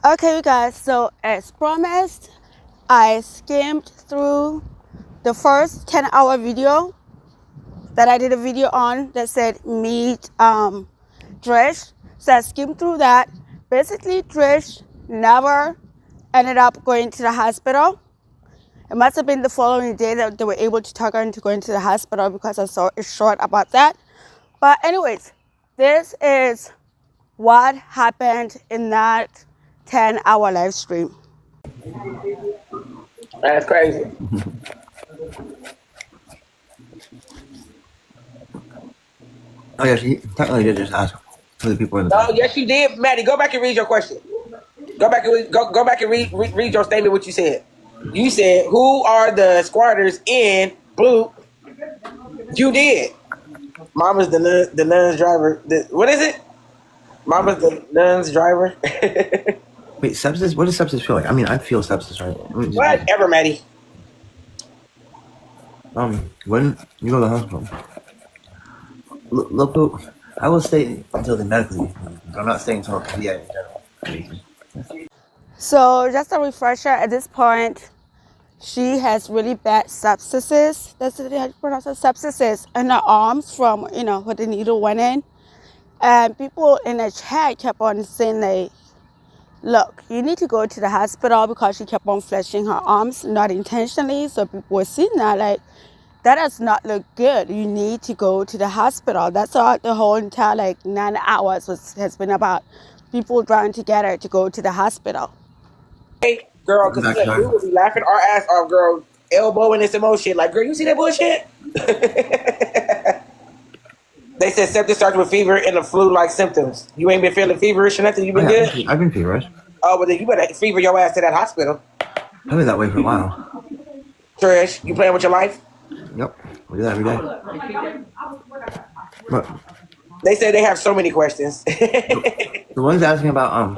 Okay, you guys, so as promised, I skimmed through the first 10-hour video that I did a video on that said meet Trish. So I skimmed through that. Basically, Trish never ended up going to the hospital. It must have been the following day that they were able to talk her into going to the hospital because I saw a short about that. But anyways, this is what happened in that 10-hour live stream. That's crazy. Oh yeah, she technically did just ask for the people in the. Oh yes, you did, Maddie. Go back and read your question. Go back and read your statement. What you said. You said, "Who are the squatters in Blue?" You did. Mama's the nun's driver. What is it? Mama's the nun's driver. Wait, sepsis? What does sepsis feel like? I mean, I feel sepsis, right? Whatever, Maddie. When you go to the hospital, look, I will stay until the medical leave. I'm not staying until the VA in general. So just a refresher, at this point, she has really bad sepsis. That's how you pronounce it, sepsis in her arms from, where the needle went in. And people in the chat kept on saying, like, look, you need to go to the hospital because she kept on flashing her arms, not intentionally. So people were seeing that, like, that does not look good. You need to go to the hospital. That's all the whole entire, 9 hours has been about. People trying to get her to go to the hospital. Hey, girl, because we would be laughing our ass off, girl, elbowing this emotion. Like, girl, you see that bullshit? They said septic starts with fever and the flu-like symptoms. You ain't been feeling feverish or nothing? You been good? I've been feverish. Oh, but then you better fever your ass to that hospital. I've been that way for a while. Trish, you playing with your life? Yep, we do that every day. But they said they have so many questions. The ones asking about am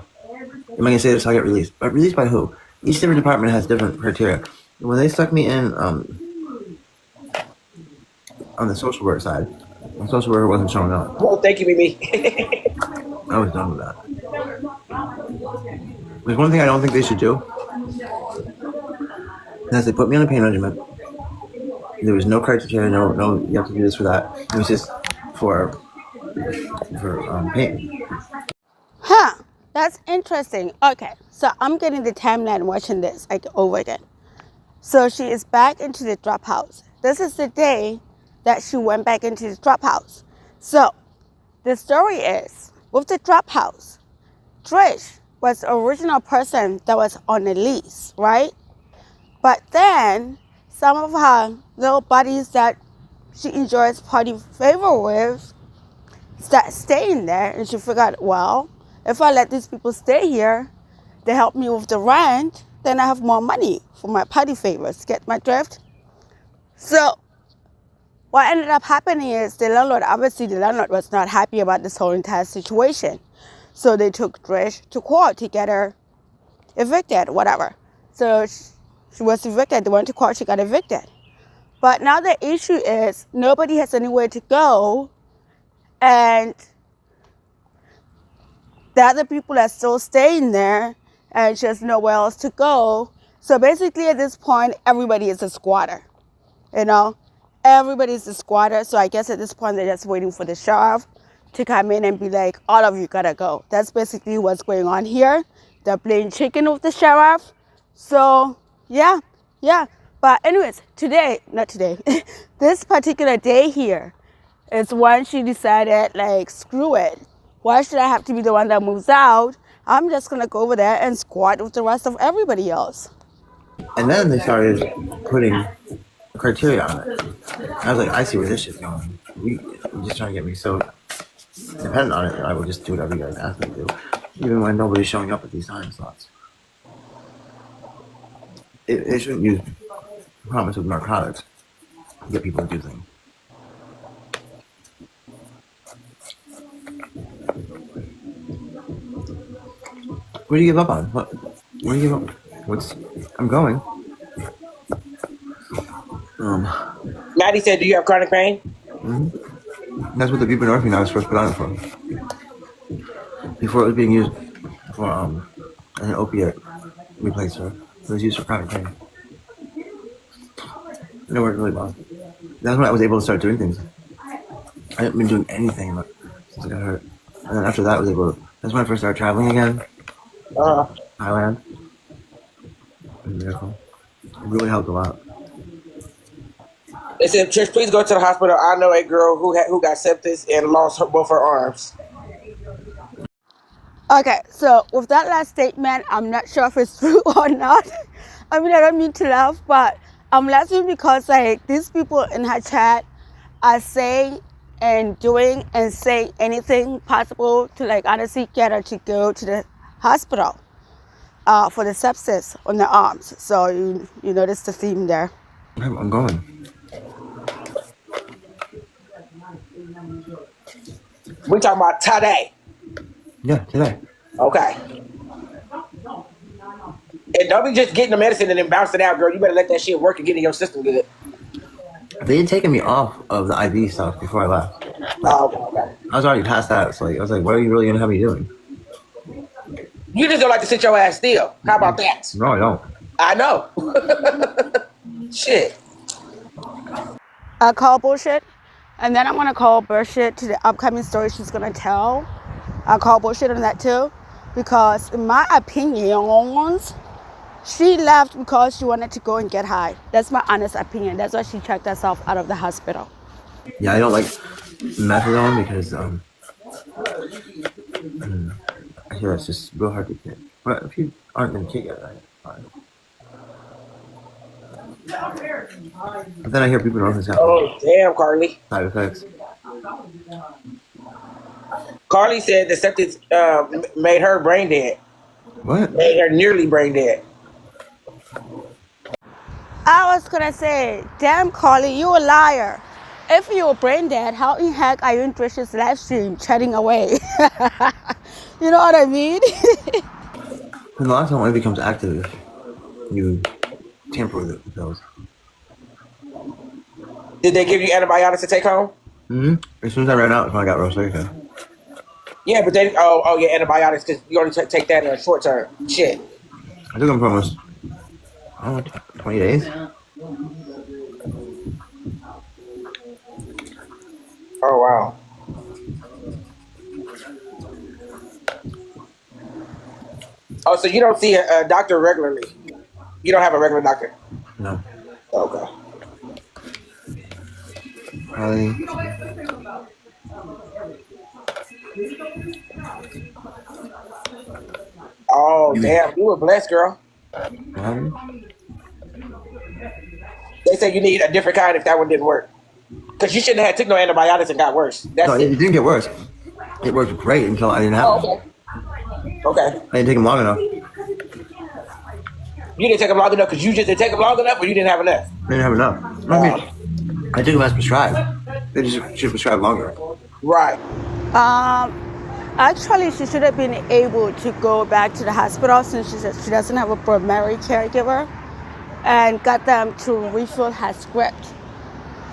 I gonna say this? I get released, but released by who? Each different department has different criteria. When they stuck me in on the social work side, the social worker wasn't showing up. Well, thank you, Mimi. I was done with that. There's one thing I don't think they should do. Is they put me on a pain regimen. There was no criteria, no, you have to do this for that. It was just for pain. Huh, that's interesting. Okay, so I'm getting the timeline watching this over again. So she is back into the drop house. This is the day that she went back into the drop house. So the story is, with the drop house, Trish was the original person that was on the lease, right? But then some of her little buddies that she enjoys party favor with start staying there, and she figured, well, if I let these people stay here, they help me with the rent, then I have more money for my party favors. Get my drift? So what ended up happening is the landlord was not happy about this whole entire situation. So they took Trish to court to get her evicted, whatever. So she was evicted. They went to court, she got evicted. But now the issue is nobody has anywhere to go, and the other people are still staying there, and she has nowhere else to go. So basically at this point, everybody is a squatter, Everybody's a squatter. So I guess at this point, they're just waiting for the sheriff to come in and be like, all of you gotta go. That's basically what's going on here. They're playing chicken with the sheriff. So yeah. But anyways, this particular day here is when she decided, screw it. Why should I have to be the one that moves out? I'm just gonna go over there and squat with the rest of everybody else. And then they started putting criteria on it. I was like, I see where this shit's going. You're just trying to get me so dependent on it that I will just do whatever you guys ask me to do, even when nobody's showing up at these time slots. It shouldn't use promise of narcotics to get people to do things. What do you give up on? What do you give up? I'm going. Maddie said, do you have chronic pain? Mm-hmm. That's what the buprenorphine I was first put on it for. Before it was being used for and an opiate replacer. It was used for chronic pain. And it worked really well. That's when I was able to start doing things. I hadn't been doing anything since I got hurt. And then after that, I was able to. That's when I first started traveling again. Thailand. It was a miracle. It really helped a lot. They said, Trish, please go to the hospital. I know a girl who got sepsis and lost both her arms. Okay, so with that last statement, I'm not sure if it's true or not. I mean, I don't mean to laugh, but I'm laughing because like these people in her chat are saying and doing and saying anything possible to like honestly get her to go to the hospital for the sepsis on the arms. So you notice the theme there. I'm going. We talking about today. Yeah, today. Okay. And don't be just getting the medicine and then bouncing out, girl. You better let that shit work and get in your system good. They had taken me off of the IV stuff before I left. Okay. I was already past that. So like, I was like, what are you really gonna have me doing? You just don't like to sit your ass still. How about that? No, I don't. I know. Shit. I call bullshit, and then I'm gonna call bullshit to the upcoming story she's gonna tell. I call bullshit on that too, because in my opinions, she left because she wanted to go and get high. That's my honest opinion. That's why she checked herself out of the hospital. Yeah, I don't like methadone because I feel it's just real hard to get. But if you aren't gonna kick it, fine. But then I hear people don't have Oh, damn, Carly. side effects. Carly said the septic made her brain dead. What? Made her nearly brain dead. I was gonna say, damn Carly, you a liar. If you were brain dead, how in heck are you in Trish's live stream chatting away? You know what I mean? And the last time it becomes active, you tamper with the pills. Did they give you antibiotics to take home? As soon as I ran out, when I got real sick. Yeah, but they yeah, antibiotics because you only take that in a short term. Shit. I took them for almost 20 days. Oh wow. Oh, so you don't see a doctor regularly? You don't have a regular doctor? No. Okay. Oh damn, you were blessed, girl. They said you need a different kind if that one didn't work. Because you shouldn't have took no antibiotics and got worse. That's no, it didn't get worse. It worked great until I didn't have them. Okay. I didn't take them long enough. You didn't take them long enough because you just didn't take them long enough, or you didn't have enough? I didn't have enough. I mean, I took them as prescribed. They just should prescribe longer. Right. Actually, she should have been able to go back to the hospital since she said she doesn't have a primary caregiver, and got them to refill her script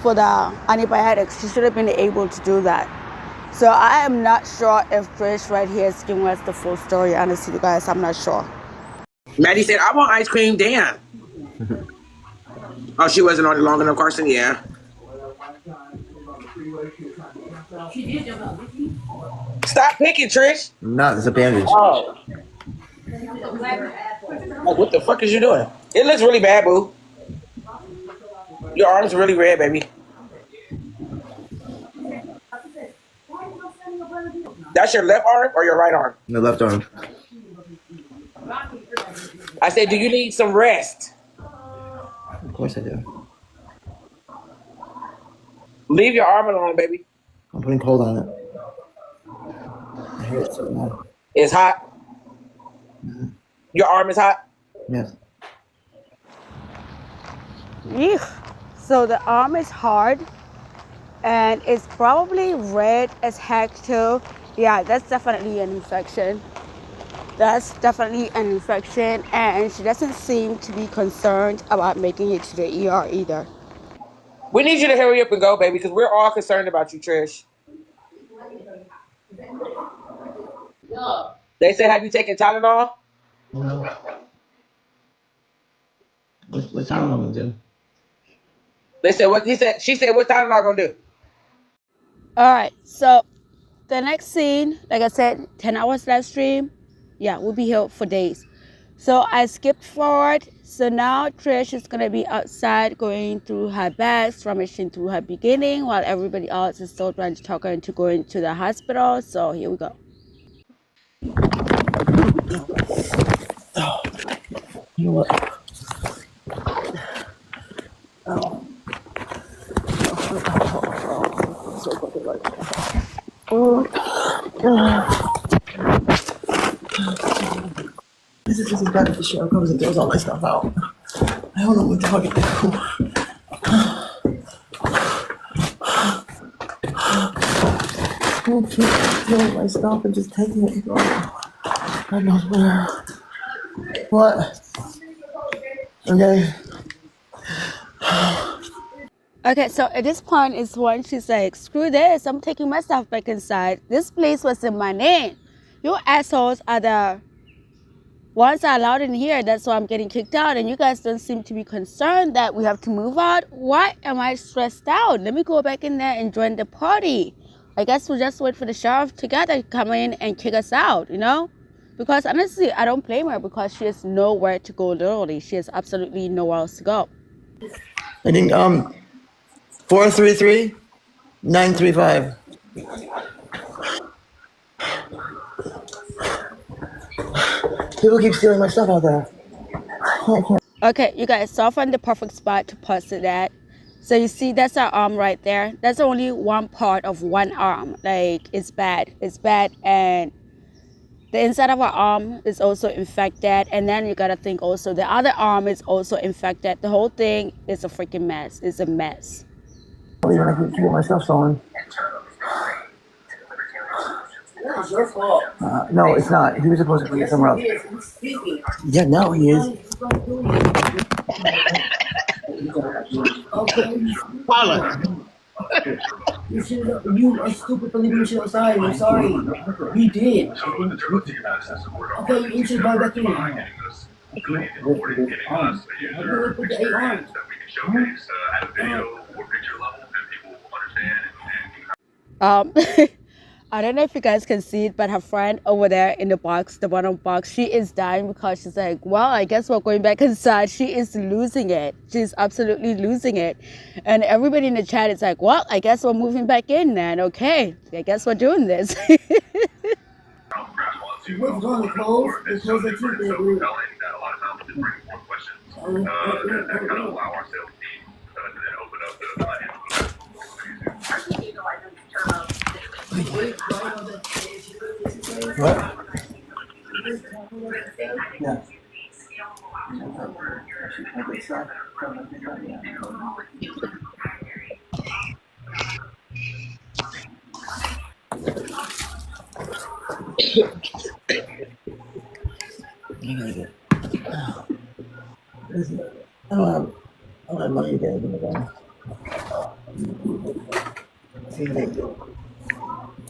for the antibiotics. She should have been able to do that. So I am not sure if Trish right here is giving us the full story. Honestly, you guys, I'm not sure. Maddie said, I want ice cream. Damn. Oh, she wasn't on it long enough, Carson? Yeah. Stop picking, Trish. No, it's a bandage. Oh. Like, what the fuck is you doing? It looks really bad, boo. Your arm's really red, baby. That's your left arm or your right arm? The left arm. I said, do you need some rest? Of course I do. Leave your arm alone, baby. I'm putting cold on it. I hear it so bad. It's hot. Your arm is hot? Yes. Eek. So the arm is hard, and it's probably red as heck too. Yeah, that's definitely an infection. That's definitely an infection, and she doesn't seem to be concerned about making it to the ER either. We need you to hurry up and go, baby, because we're all concerned about you, Trish. They said, have you taken Tylenol? What time am I gonna do? They said what he said. She said, "What time am I gonna do?" All right. So the next scene, like I said, 10 hours live stream. Yeah, we'll be here for days. So I skipped forward. So now Trish is gonna be outside going through her bags, rummaging through her beginning, while everybody else is still trying to talk her into going to the hospital. So here we go. You know what? Oh, so fucking like. This is bad if the sheriff comes and throws all my stuff out. I don't know what the fuck to do. People keep stealing my stuff and just taking it and going. God knows where. What? Okay. Okay, so at this point is when she's like, screw this, I'm taking my stuff back inside. This place was in my name. You assholes are the ones that are allowed in here. That's why I'm getting kicked out. And you guys don't seem to be concerned that we have to move out. Why am I stressed out? Let me go back in there and join the party. I guess we'll just wait for the sheriff together to come in and kick us out, you know? Because honestly, I don't blame her because she has nowhere to go, literally. She has absolutely nowhere else to go. I think 433-935. People keep stealing my stuff out there. Okay, you guys, so I found the perfect spot to post it at. So you see, that's our arm right there. That's only one part of one arm. Like, it's bad. It's bad. And the inside of our arm is also infected. And then you gotta think also, the other arm is also infected. The whole thing is a freaking mess. It's a mess. I keep getting my stuff stolen. It's your fault. No, it's not. He was supposed to put it somewhere else. Yeah, no, he is. Paula. You are stupid for leaving shit outside. I'm sorry. You did. Okay, you injured my back in. Put the 8 on. I don't know if you guys can see it, but her friend over there in the box, the bottom box, she is dying because she's like, well, I guess we're going back inside. She is losing it. She's absolutely losing it. And everybody in the chat is like, well, I guess we're moving back in then. Okay, I guess we're doing this. What's wrong with clothes? The clothes that you did. What? Yeah. I don't have money to get anything again.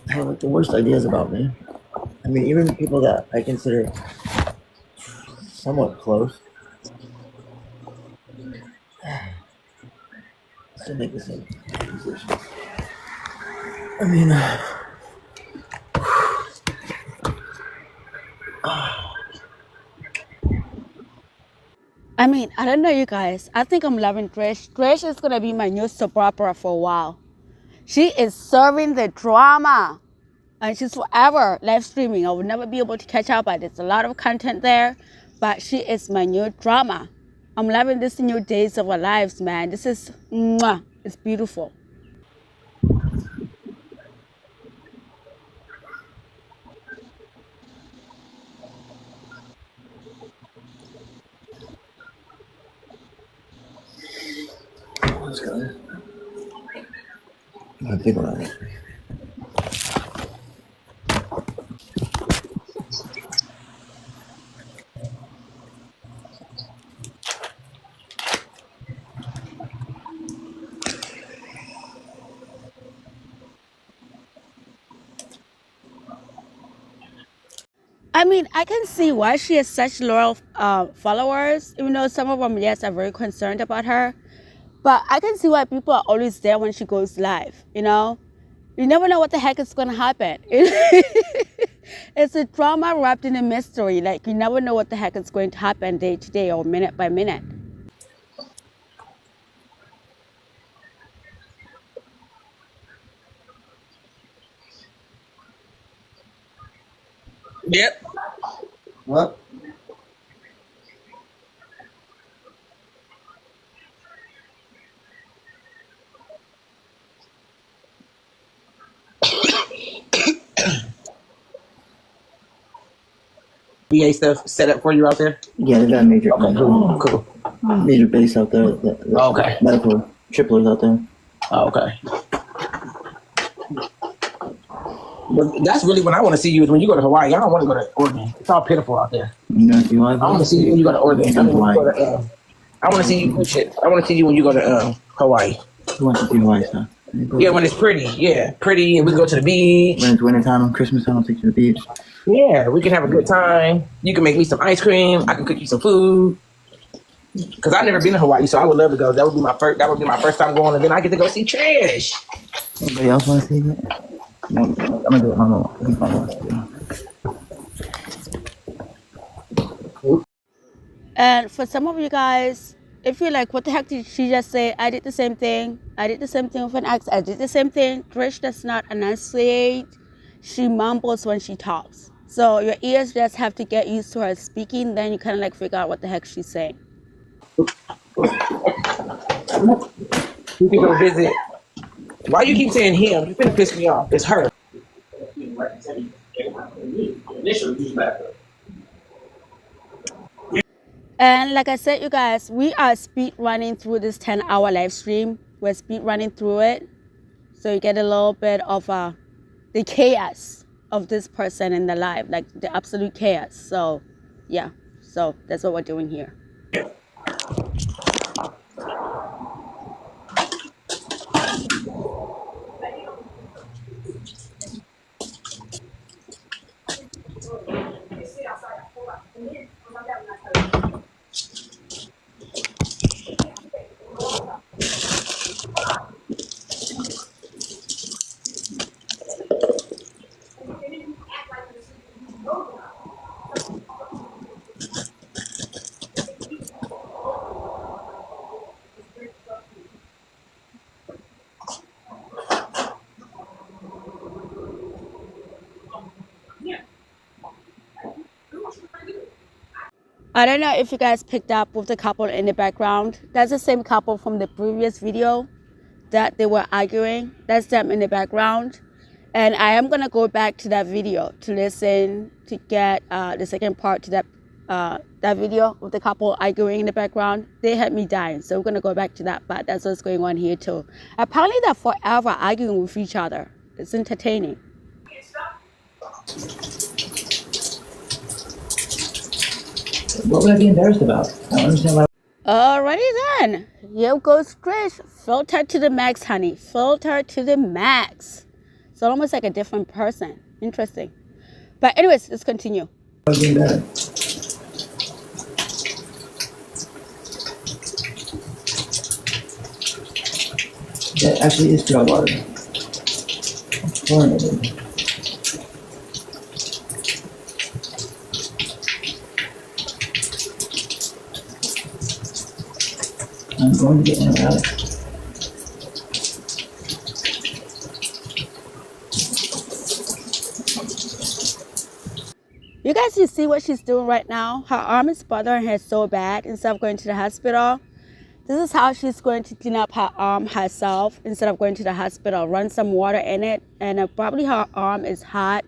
I have like the worst ideas about me. I mean, even people that I consider somewhat close still make the same decision. I mean, I don't know, you guys. I think I'm loving Trish. Trish is going to be my new soap opera for a while. She is serving the drama. And she's forever live streaming. I will never be able to catch up, but there's a lot of content there. But she is my new drama. I'm loving this new days of our lives, man. This is, mwah, it's beautiful. let's go. I think about it. I mean, I can see why she has such loyal followers, even though some of them, yes, are very concerned about her. But I can see why people are always there when she goes live, you know? You never know what the heck is going to happen. It's a drama wrapped in a mystery. Like, you never know what the heck is going to happen day to day or minute by minute. Yep. What? VA stuff set up for you out there? Yeah, they got major, Cool. major base out there. Okay. Medical triplers out there. Okay. But that's really when I want to see you is when you go to Hawaii. I don't want to go to Oregon. It's all pitiful out there. You know, if you want I want to see you when you go to Oregon. I want to see you. Shit. I want to see you when you go to Hawaii. You want to see Hawaii stuff? Yeah, when it's pretty. Yeah, pretty, and we can go to the beach. When it's wintertime and Christmas time, I'll take you to the beach. Yeah, we can have a good time. You can make me some ice cream. I can cook you some food. Cause I've never been to Hawaii, so I would love to go. That would be my first time going, and then I get to go see Trish. Anybody else want to see that? I'm gonna do it. And for some of you guys, if you're like, what the heck did she just say? I did the same thing. I did the same thing with an ex. I did the same thing. Trish does not enunciate. She mumbles when she talks. So your ears just have to get used to her speaking. Then you kind of like figure out what the heck she's saying. You can go visit. Why you keep saying him? You're gonna piss me off. It's her. And like I said, you guys, we are speed running through this 10-hour live stream. We're speed running through it. So you get a little bit of the chaos of this person in the live, like the absolute chaos. So yeah, so that's what we're doing here. I don't know if you guys picked up with the couple in the background. That's the same couple from the previous video that they were arguing. That's them in the background. And I am going to go back to that video to listen, to get the second part to that video with the couple arguing in the background. They had me dying. So we're going to go back to that, but that's what's going on here too. Apparently they're forever arguing with each other. It's entertaining. What would I be embarrassed about? I don't understand why. Alrighty then. Here goes Trish. Filter to the max, honey. Filter to the max. So almost like a different person. Interesting. But anyways, let's continue. I was embarrassed. That actually is drug water. Chlorinated. I'm going to get antibiotics. You guys, you see what she's doing right now? Her arm is bothering her so bad. Instead of going to the hospital, this is how she's going to clean up her arm herself. Instead of going to the hospital, run some water in it, and probably her arm is hot,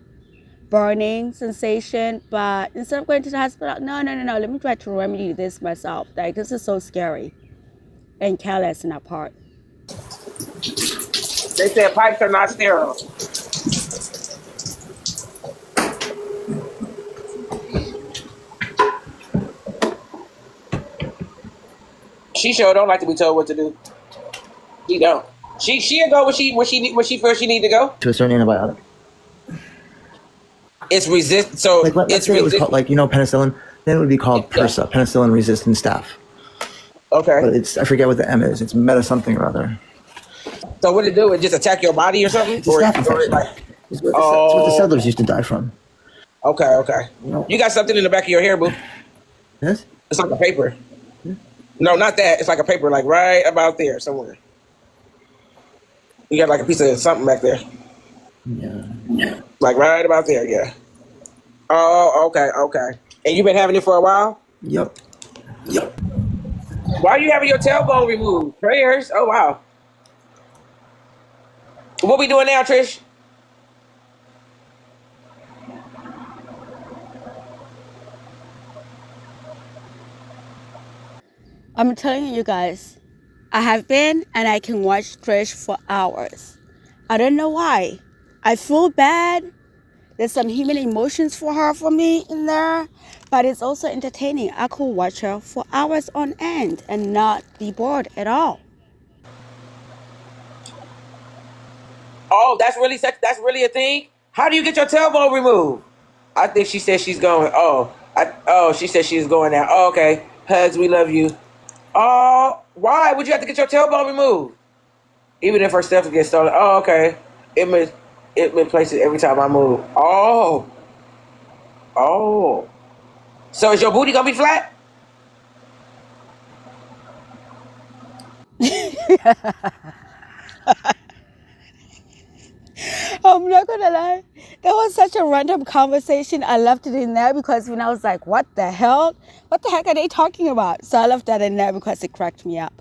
burning sensation. But instead of going to the hospital, no, let me try to remedy this myself. Like, this is so scary and careless in our part. They said pipes are not sterile. She sure don't like to be told what to do. She don't. She'll go where she feels she need to go. To a certain antibiotic. It's resist. So Like let's it's say it was resist. called like penicillin. Then it would be called Yeah. PRSA, penicillin resistant staph. Okay. But it's I forget what the M is. It's meta something or other. So what it do? It just attack your body or something? It's a staph infection. It's what the Oh. settlers used to die from. Okay. Okay. You got something in the back of your hair, boo. Yes? It's like a paper. No, not that. It's like a paper, like right about there somewhere. You got like a piece of something back there. Yeah. Like right about there, yeah. Oh, okay, okay. And you've been having it for a while? Yep. Why are you having your tailbone removed? Prayers? Oh, wow. What we doing now, Trish? I'm telling you guys, I have been and I can watch Trish for hours. I don't know why. I feel bad. There's some human emotions for me in there, but it's also entertaining. I could watch her for hours on end and not be bored at all. Oh, that's really a thing? How do you get your tailbone removed? I think she said she's going. She said she's going now. Oh, okay. Hugs, we love you. Oh, why would you have to get your tailbone removed? Even if her stuff gets stolen. Oh, okay. It replaces every time I move. Oh. So is your booty gonna be flat? I'm not gonna lie. That was such a random conversation. I left it in there because when I was like, what the hell? What the heck are they talking about? So I left that in there because it cracked me up.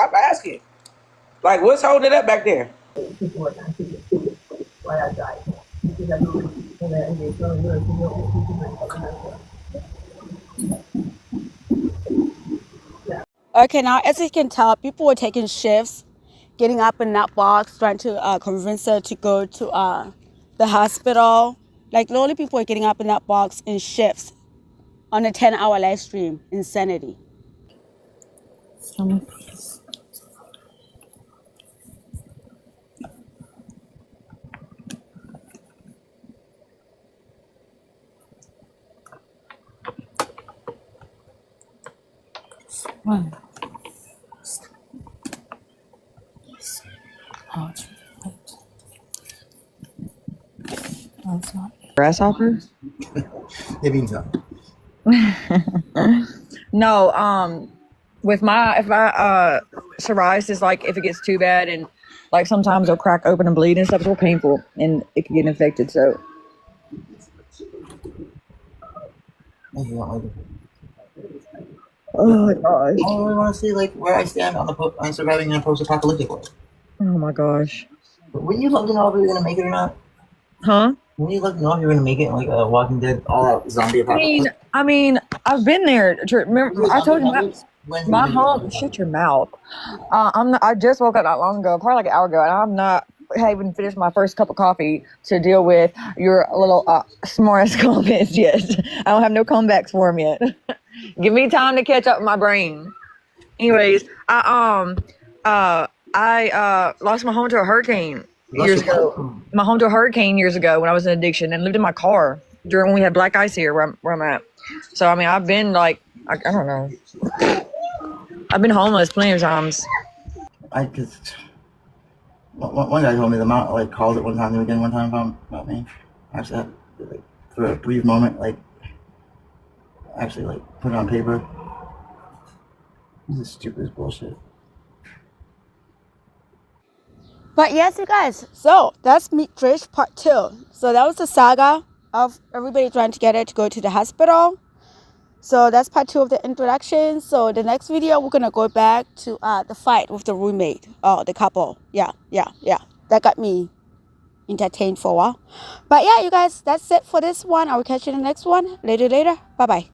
I'm asking. Like, what's holding it up back there? Okay, now as you can tell, people were taking shifts, getting up in that box, trying to convince her to go to the hospital. Like, literally people were getting up in that box in shifts on a 10-hour live stream. Insanity. Grasshopper? It means that. No, with my psoriasis, like if it gets too bad and like sometimes it'll crack open and bleed and stuff, it's real painful and it can get infected. So oh my gosh. I only want to see like where I stand on surviving in a post-apocalyptic world. Oh my gosh. But wouldn't you love to know if you're gonna make it or not? Huh? Wouldn't you love to know if you're gonna make it like a Walking Dead all-out zombie apocalypse? I mean, I've been there. Remember, I told you my home. Shut your mouth. I just woke up not long ago, probably like an hour ago, and I'm not haven't finished my first cup of coffee to deal with your little s'mores comments yet. I don't have no comebacks for him yet. Give me time to catch up with my brain. Anyways, I lost my home to a hurricane years ago. My home to a hurricane years ago when I was in addiction and lived in my car during when we had black ice here where I'm at. So I mean, I've been like I don't know. I've been homeless plenty of times. I just one guy told me the amount like called it one time and again one time about me. I actually had to, like for a brief moment like actually like put it on paper. This is stupid as bullshit. But yes, you guys, so that's Meet Trish Part 2. So that was the saga of everybody trying to get her to go to the hospital. So that's Part 2 of the introduction. So the next video, we're going to go back to the fight with the roommate, the couple. Yeah. That got me entertained for a while. But yeah, you guys, that's it for this one. I will catch you in the next one. Later. Bye-bye.